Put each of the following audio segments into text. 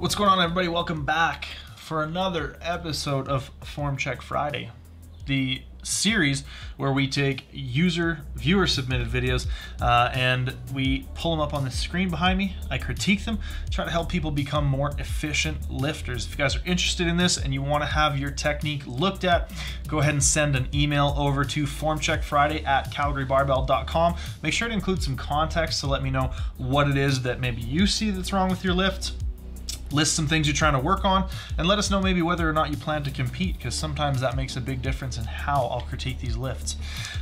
What's going on, everybody? Welcome back for another episode of Form Check Friday, the series where we take viewer submitted videos and we pull them up on the screen behind me. I critique them, try to help people become more efficient lifters. If you guys are interested in this and you want to have your technique looked at, go ahead and send an email over to formcheckfriday@calgarybarbell.com. Make sure to include some context to let me know what it is that maybe you see that's wrong with your lift. List some things you're trying to work on, and let us know maybe whether or not you plan to compete, because sometimes that makes a big difference in how I'll critique these lifts.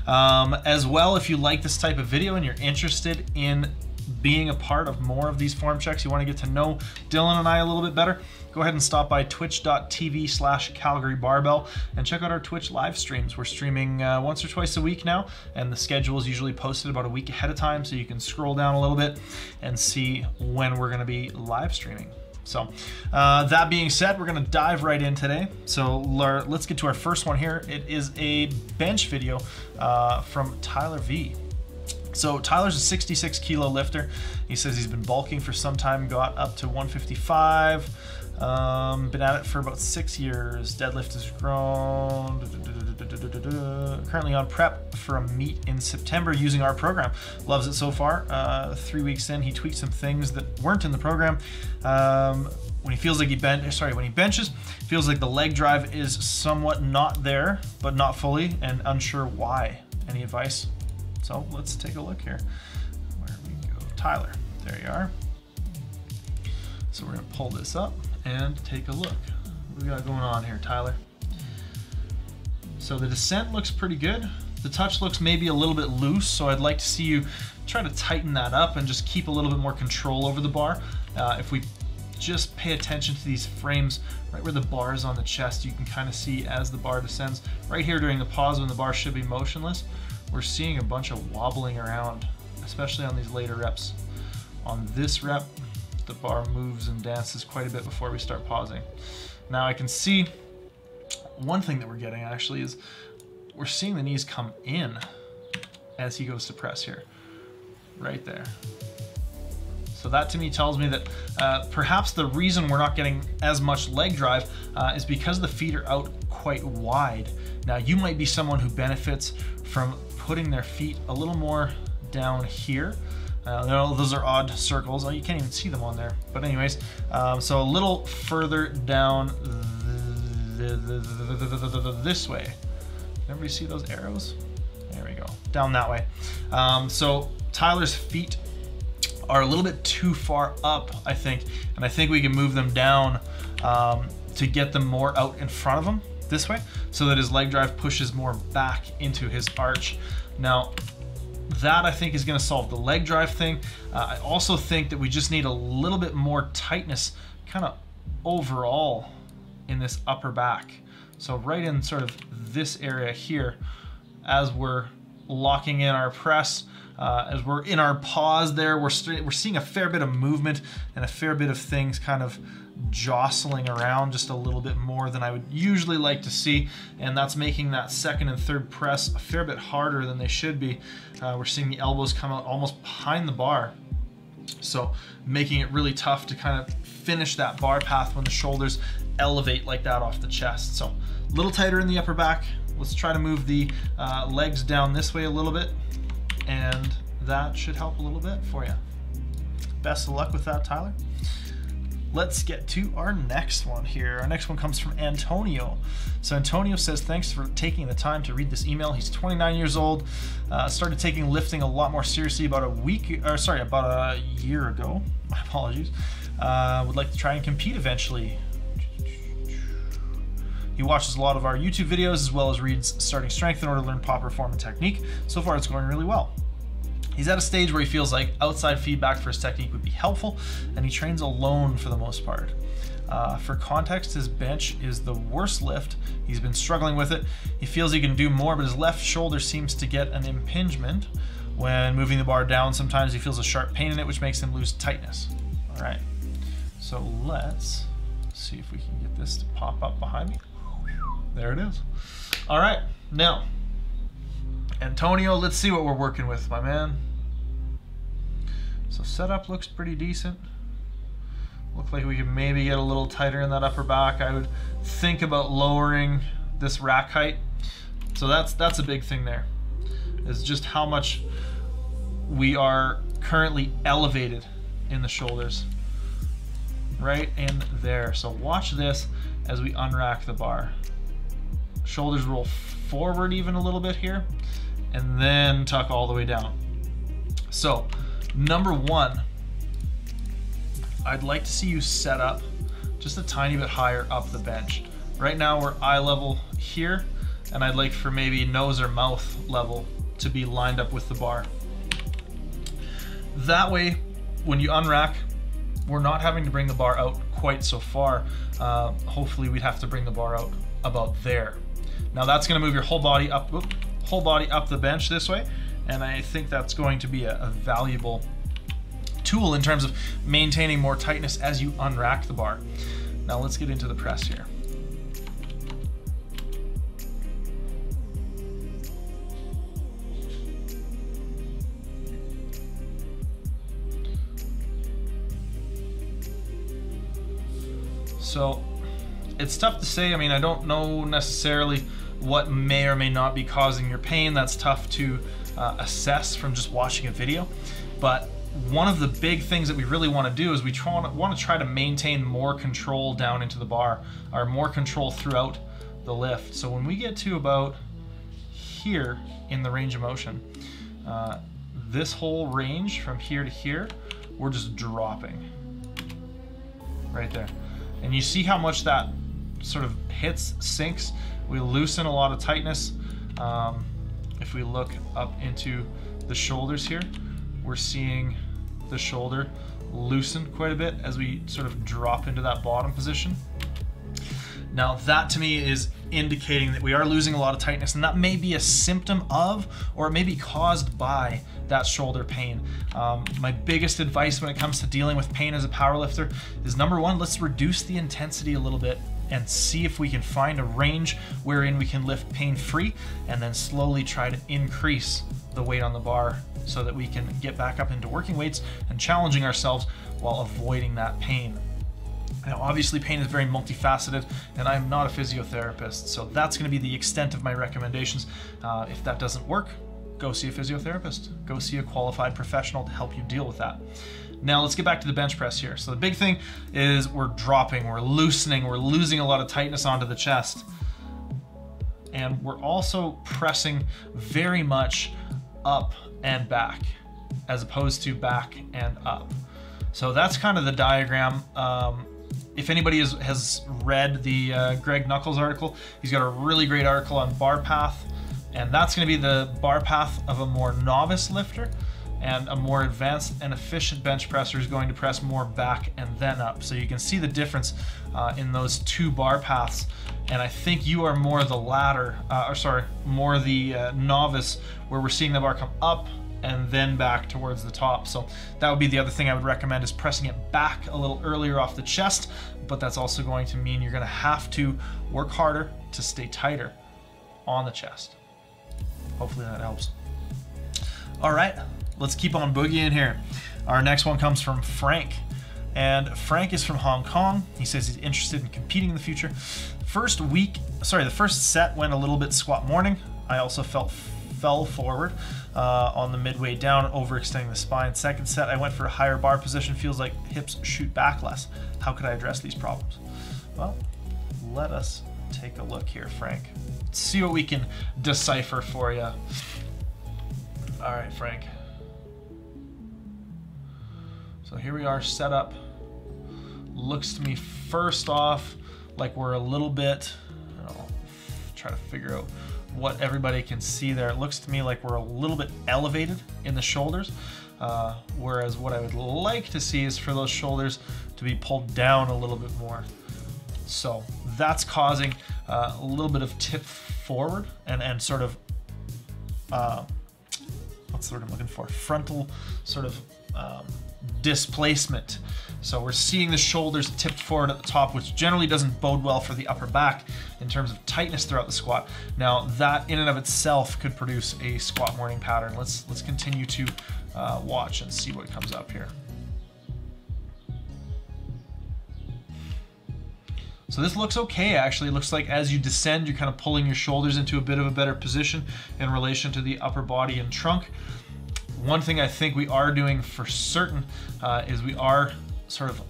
As well, if you like this type of video and you're interested in being a part of more of these form checks, you want to get to know Dylan and I a little bit better, go ahead and stop by twitch.tv/CalgaryBarbell and check out our Twitch live streams. We're streaming once or twice a week now, and the schedule is usually posted about a week ahead of time, so you can scroll down a little bit and see when we're going to be live streaming. So that being said, we're going to dive right in today. So let's get to our first one here. It is a bench video from Tyler V. So Tyler's a 66 kilo lifter. He says he's been bulking for some time, got up to 155, been at it for about 6 years. Deadlift has grown. Currently on prep for a meet in September using our program. Loves it so far. 3 weeks in, he tweaked some things that weren't in the program. When he feels like when he benches, feels like the leg drive is somewhat not there, but not fully, and unsure why. Any advice? So let's take a look here. Where we go? Tyler, there you are. So we're gonna pull this up and take a look. What do we got going on here, Tyler? So the descent looks pretty good. The touch looks maybe a little bit loose, so I'd like to see you try to tighten that up and just keep a little bit more control over the bar. If we just pay attention to these frames right where the bar is on the chest, you can kind of see as the bar descends. Right here during the pause when the bar should be motionless, we're seeing a bunch of wobbling around, especially on these later reps. On this rep, the bar moves and dances quite a bit before we start pausing. Now I can see one thing that we're getting actually is we're seeing the knees come in as he goes to press here, right there. So that to me tells me that perhaps the reason we're not getting as much leg drive is because the feet are out quite wide. Now you might be someone who benefits from putting their feet a little more down here. Those are odd circles. Oh, you can't even see them on there. But anyways, so a little further down this way. Everybody see those arrows? There we go, down that way. So Tyler's feet are a little bit too far up, I think, and I think we can move them down to get them more out in front of him this way, so that his leg drive pushes more back into his arch. Now, that I think is going to solve the leg drive thing. I also think that we just need a little bit more tightness kind of overall in this upper back. So right in sort of this area here, as we're locking in our press, as we're in our pause there, we're seeing a fair bit of movement and a fair bit of things kind of jostling around just a little bit more than I would usually like to see, and that's making that second and third press a fair bit harder than they should be. We're seeing the elbows come out almost behind the bar, so making it really tough to kind of finish that bar path when the shoulders elevate like that off the chest. So a little tighter in the upper back. Let's try to move the legs down this way a little bit, and that should help a little bit for you. Best of luck with that, Tyler. Let's get to our next one here. Our next one comes from Antonio. So Antonio says, thanks for taking the time to read this email. He's 29 years old, started taking lifting a lot more seriously about a year ago. My apologies. Would like to try and compete eventually. He watches a lot of our YouTube videos as well as reads Starting Strength in order to learn proper form and technique. So far it's going really well. He's at a stage where he feels like outside feedback for his technique would be helpful, and he trains alone for the most part. For context, his bench is the worst lift. He's been struggling with it. He feels he can do more, but his left shoulder seems to get an impingement. When moving the bar down, sometimes he feels a sharp pain in it, which makes him lose tightness. All right, so let's see if we can get this to pop up behind me. There it is. All right, now, Antonio, let's see what we're working with, my man. So setup looks pretty decent. Look like we could maybe get a little tighter in that upper back. I would think about lowering this rack height. So that's a big thing there, is just how much we are currently elevated in the shoulders. Right in there. So watch this as we unrack the bar. Shoulders roll forward even a little bit here, and then tuck all the way down. So number one, I'd like to see you set up just a tiny bit higher up the bench. Right now we're eye level here, and I'd like for maybe nose or mouth level to be lined up with the bar. That way, when you unrack, we're not having to bring the bar out quite so far. Hopefully we'd have to bring the bar out about there. Now that's gonna move your whole body up the bench this way, and I think that's going to be a valuable tool in terms of maintaining more tightness as you unrack the bar. Now let's get into the press here. So it's tough to say. I mean, I don't know necessarily what may or may not be causing your pain. That's tough to assess from just watching a video. But one of the big things that we really want to do is we want to try to maintain more control down into the bar, or more control throughout the lift. So when we get to about here in the range of motion, this whole range from here to here, we're just dropping right there. And you see how much that sort of hits, sinks. We loosen a lot of tightness. If we look up into the shoulders here, we're seeing the shoulder loosen quite a bit as we sort of drop into that bottom position. Now that to me is indicating that we are losing a lot of tightness, and that may be a symptom of, or it may be caused by, that shoulder pain. My biggest advice when it comes to dealing with pain as a powerlifter is, number one, let's reduce the intensity a little bit and see if we can find a range wherein we can lift pain-free, and then slowly try to increase the weight on the bar so that we can get back up into working weights and challenging ourselves while avoiding that pain. Now, obviously pain is very multifaceted, and I'm not a physiotherapist, so that's going to be the extent of my recommendations. If that doesn't work, go see a physiotherapist. Go see a qualified professional to help you deal with that. Now let's get back to the bench press here. So the big thing is we're dropping, we're loosening, we're losing a lot of tightness onto the chest. And we're also pressing very much up and back, as opposed to back and up. So that's kind of the diagram. If anybody has read the Greg Nuckols article, he's got a really great article on bar path, and that's going to be the bar path of a more novice lifter, and a more advanced and efficient bench presser is going to press more back and then up. So you can see the difference in those two bar paths, and I think you are more the latter, more the novice, where we're seeing the bar come up and then back towards the top. So that would be the other thing I would recommend, is pressing it back a little earlier off the chest, but that's also going to mean you're gonna have to work harder to stay tighter on the chest. Hopefully that helps. All right, let's keep on boogieing here. Our next one comes from Frank, and Frank is from Hong Kong. He says he's interested in competing in the future. The first set went a little bit squat morning. I also fell forward on the midway down, overextending the spine. Second set, I went for a higher bar position. Feels like hips shoot back less. How could I address these problems? Well, let us take a look here, Frank. Let's see what we can decipher for you. All right, Frank. So here we are set up. Looks to me first off like we're a little bit, I'll try to figure out what everybody can see there. It looks to me like we're a little bit elevated in the shoulders, whereas what I would like to see is for those shoulders to be pulled down a little bit more. So that's causing a little bit of tip forward and sort of, what's the word I'm looking for? Frontal sort of displacement. So we're seeing the shoulders tipped forward at the top, which generally doesn't bode well for the upper back in terms of tightness throughout the squat. Now that in and of itself could produce a squat morning pattern. Let's continue to watch and see what comes up here. So this looks okay, actually. It looks like as you descend, you're kind of pulling your shoulders into a bit of a better position in relation to the upper body and trunk. One thing I think we are doing for certain is we are sort of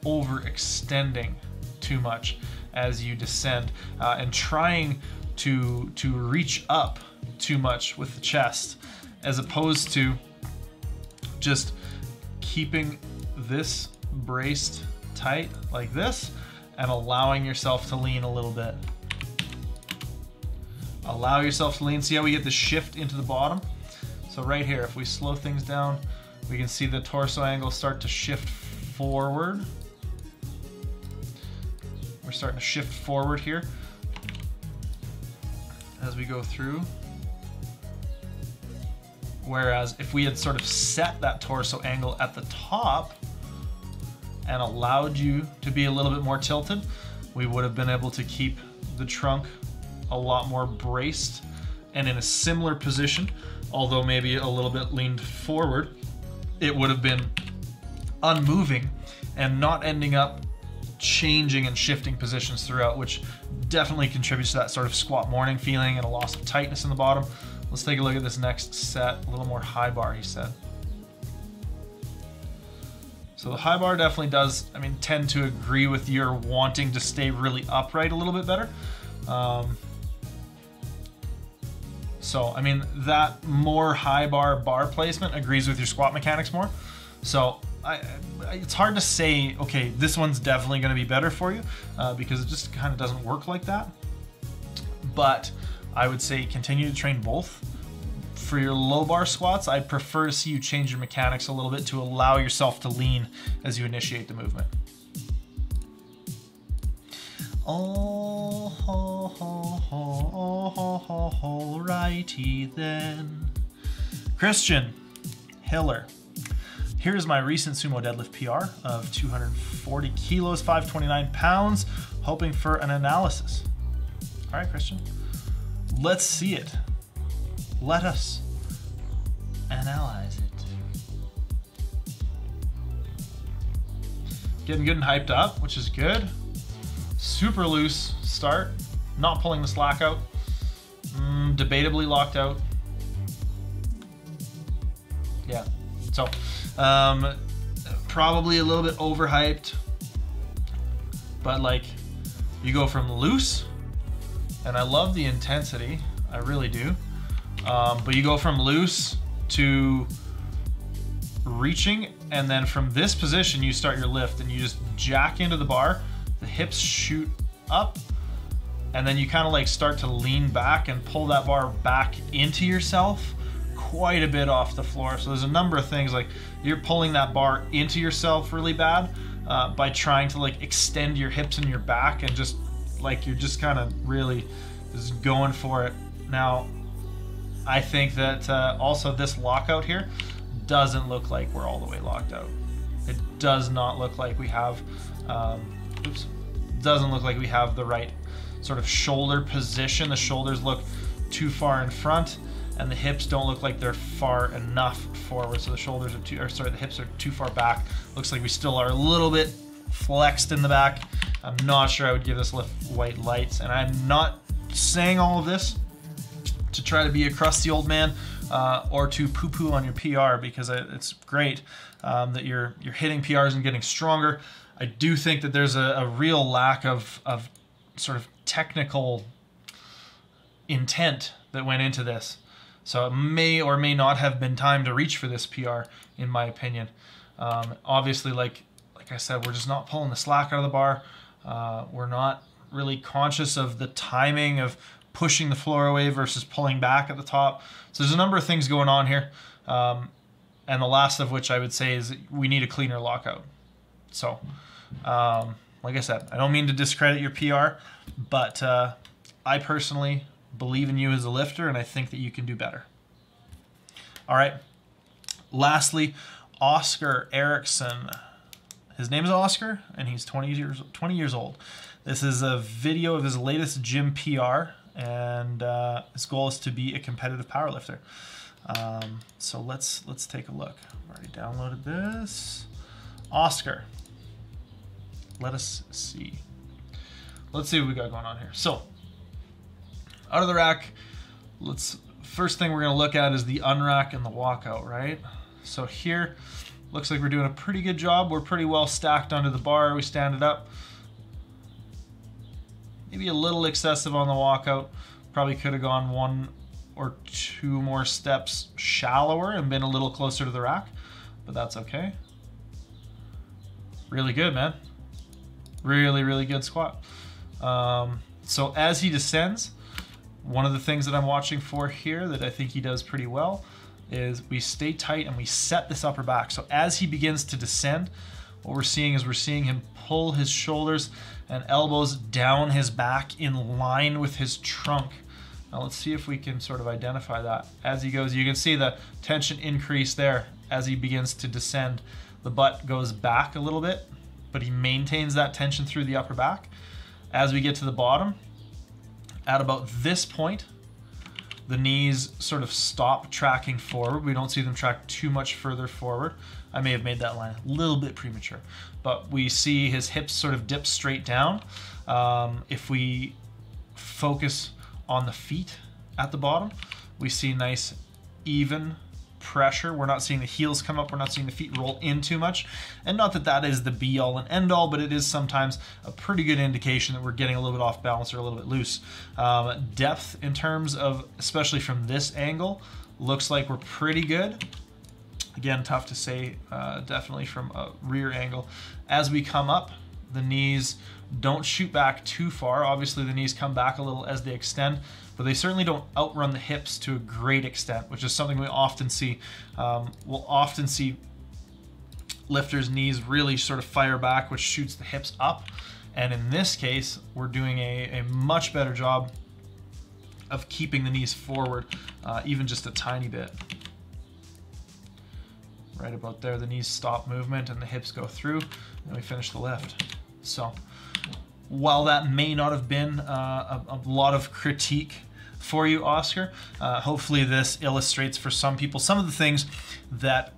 overextending too much as you descend and trying to reach up too much with the chest, as opposed to just keeping this braced tight like this and allowing yourself to lean a little bit. Allow yourself to lean. See how we get the shift into the bottom? So right here, if we slow things down, we can see the torso angle start to shift forward. We're starting to shift forward here as we go through. Whereas if we had sort of set that torso angle at the top and allowed you to be a little bit more tilted, we would have been able to keep the trunk a lot more braced and in a similar position, although maybe a little bit leaned forward. It would have been unmoving and not ending up changing and shifting positions throughout, which definitely contributes to that sort of squat morning feeling and a loss of tightness in the bottom. Let's take a look at this next set, a little more high bar, he said. So the high bar definitely does, I mean, tend to agree with your wanting to stay really upright a little bit better. So, I mean, that more high bar placement agrees with your squat mechanics more. So it's hard to say, okay, this one's definitely going to be better for you because it just kind of doesn't work like that. But I would say continue to train both. For your low bar squats, I'd prefer to see you change your mechanics a little bit to allow yourself to lean as you initiate the movement. Alrighty then. Christian Hiller. Here's my recent Sumo Deadlift PR of 240 kilos, 529 pounds, hoping for an analysis. All right, Christian, let's see it. Let us analyze it. Getting good and hyped up, which is good. Super loose start, not pulling the slack out. Debatably locked out. Yeah, so probably a little bit overhyped, but like you go from loose, and I love the intensity, I really do. But you go from loose to reaching, and then from this position you start your lift and you just jack into the bar, the hips shoot up, and then you kind of like start to lean back and pull that bar back into yourself quite a bit off the floor. So there's a number of things, like you're pulling that bar into yourself really bad by trying to like extend your hips and your back, and just like you're just kind of really just going for it. Now I think that also this lockout here doesn't look like we're all the way locked out. It does not look like we have, doesn't look like we have the right sort of shoulder position. The shoulders look too far in front, and the hips don't look like they're far enough forward. So the shoulders are too, or sorry, the hips are too far back. Looks like we still are a little bit flexed in the back. I'm not sure I would give this lift white lights, and I'm not saying all of this to try to be a crusty old man or to poo-poo on your PR, because it's great that you're hitting PRs and getting stronger. I do think that there's a real lack of sort of technical intent that went into this. So it may or may not have been time to reach for this PR, in my opinion. Obviously, like I said, we're just not pulling the slack out of the bar. We're not really conscious of the timing of pushing the floor away versus pulling back at the top. So there's a number of things going on here. And the last of which I would say is we need a cleaner lockout. So, like I said, I don't mean to discredit your PR, but I personally believe in you as a lifter, and I think that you can do better. All right. Lastly, Oscar Erickson. His name is Oscar, and he's 20 years old. This is a video of his latest gym PR, and his goal is to be a competitive powerlifter. So let's take a look. I've already downloaded this. Oscar. Let us see. let's see what we got going on here. So out of the rack, first thing we're gonna look at is the unrack and the walkout, right? So here, looks like we're doing a pretty good job. We're pretty well stacked under the bar. We stand it up. Maybe a little excessive on the walkout. Probably could have gone 1 or 2 more steps shallower and been a little closer to the rack, but that's okay. Really good, man. Really, really good squat. So as he descends, one of the things that I'm watching for here that I think he does pretty well is we stay tight and we set this upper back. So as he begins to descend, what we're seeing is we're seeing him pull his shoulders and elbows down his back in line with his trunk. Now let's see if we can sort of identify that. As he goes, you can see the tension increase there as he begins to descend. The butt goes back a little bit, but he maintains that tension through the upper back. As we get to the bottom, at about this point, the knees sort of stop tracking forward. We don't see them track too much further forward. I may have made that line a little bit premature, but we see his hips sort of dip straight down. If we focus on the feet at the bottom, we see nice even pressure. We're not seeing the heels come up. We're not seeing the feet roll in too much. And not that that is the be all and end all, but it is sometimes a pretty good indication that we're getting a little bit off balance or a little bit loose. Depth in terms of, especially from this angle, looks like we're pretty good. Again, tough to say, definitely from a rear angle. As we come up, the knees don't shoot back too far. Obviously the knees come back a little as they extend, but they certainly don't outrun the hips to a great extent, which is something we often see. We'll often see lifters' knees really sort of fire back, which shoots the hips up. And in this case, we're doing a much better job of keeping the knees forward, even just a tiny bit. Right about there, the knees stop movement and the hips go through, and we finish the lift. So while that may not have been a lot of critique for you, Oscar, hopefully this illustrates for some people some of the things that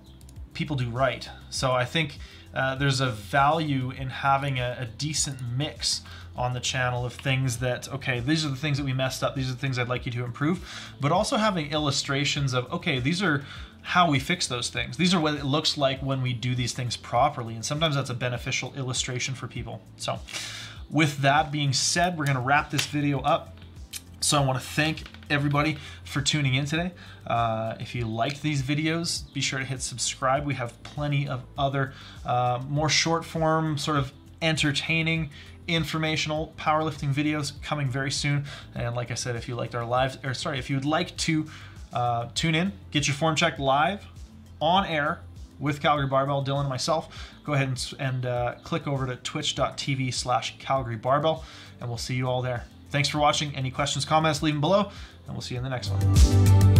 people do right. So I think there's a value in having a decent mix on the channel of things that, okay, these are the things that we messed up, these are the things I'd like you to improve, but also having illustrations of, okay, these are how we fix those things. These are what it looks like when we do these things properly, and sometimes that's a beneficial illustration for people. So with that being said, we're gonna wrap this video up. So I wanna thank everybody for tuning in today. If you liked these videos, be sure to hit subscribe. We have plenty of other more short form, sort of entertaining, informational powerlifting videos coming very soon. And like I said, if you liked our live, or sorry, if you would like to tune in, get your form checked live on air with Calgary Barbell, Dylan and myself, go ahead and click over to twitch.tv/Calgary Barbell, and we'll see you all there. Thanks for watching. Any questions, comments, leave them below, and we'll see you in the next one.